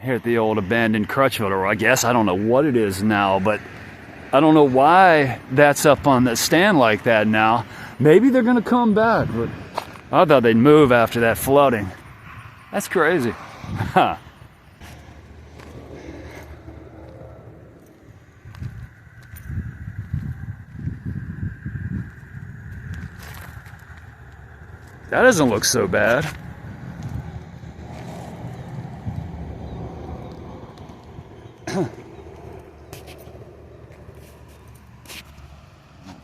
here at the old abandoned Crutchfield, or I guess I don't know what it is now, but I don't know why that's up on the stand like that now. Maybe they're gonna come back, but I thought they'd move after that flooding. That's crazy. Huh. That doesn't look so bad.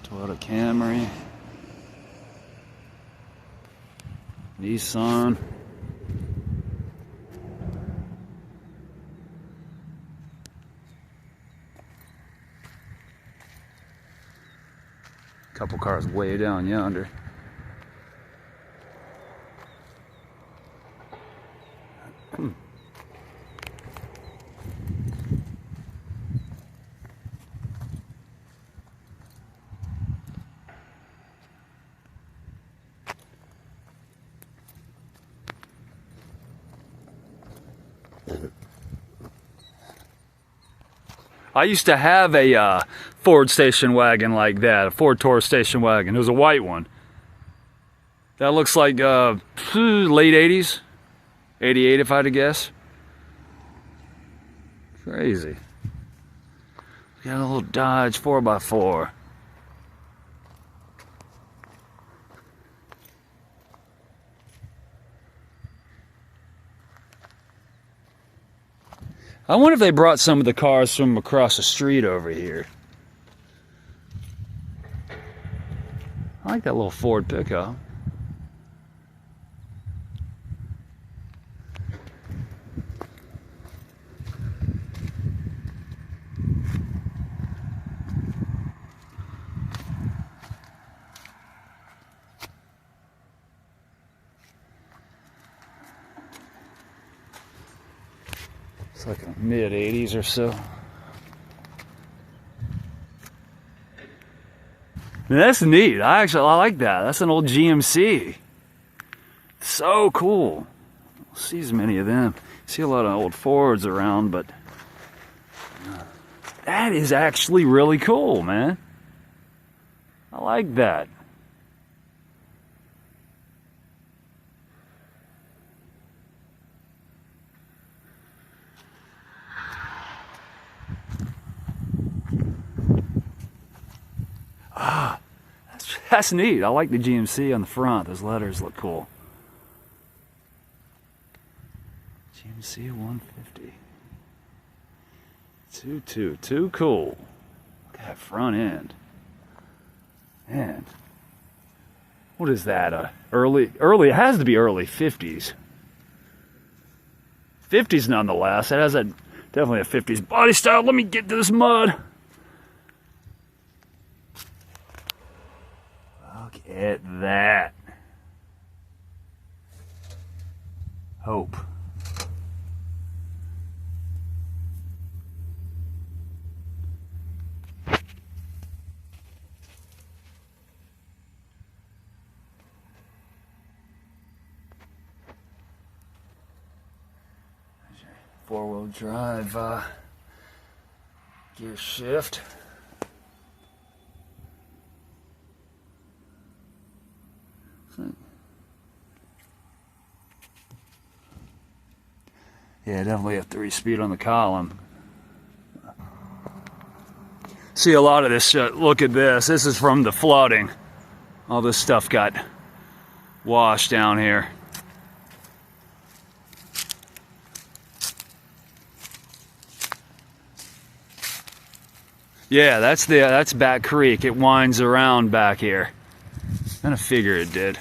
Toyota Camry, Nissan. Couple cars way down yonder. I used to have a Ford station wagon like that, a Ford Taurus station wagon. It was a white one. That looks like late 80s, 88 if I had to guess. Crazy. We got a little Dodge 4x4. I wonder if they brought some of the cars from across the street over here. I like that little Ford pickup. It's like a mid-80s or so. That's neat. I like that. That's an old GMC. So cool. Don't see as many of them. See a lot of old Fords around, but that is actually really cool, man. I like that. Ah, that's neat. I like the GMC on the front. Those letters look cool. GMC 150. Too cool. Look at that front end. Man. What is that? Early, it has to be early 50s. 50s nonetheless. It has definitely a 50s body style. Let me get to this mud. Look at that. Hope. Four-wheel drive gear shift. Yeah, definitely a 3-speed on the column. See a lot of this shit. Look at this. This is from the flooding. All this stuff got washed down here. Yeah, that's Back Creek. It winds around back here. Kind of figure it did.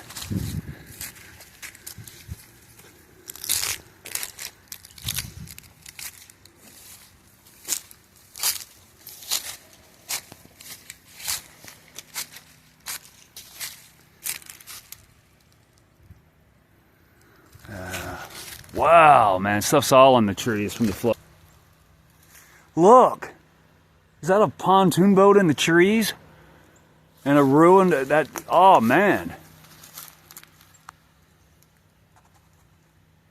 Wow, man, stuff's all in the trees from the flood. Look. Is that a pontoon boat in the trees? And a ruined, oh man.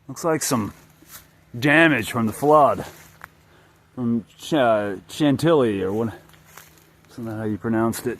Looks like some damage from the flood. From Chantilly, or what? Isn't that how you pronounced it?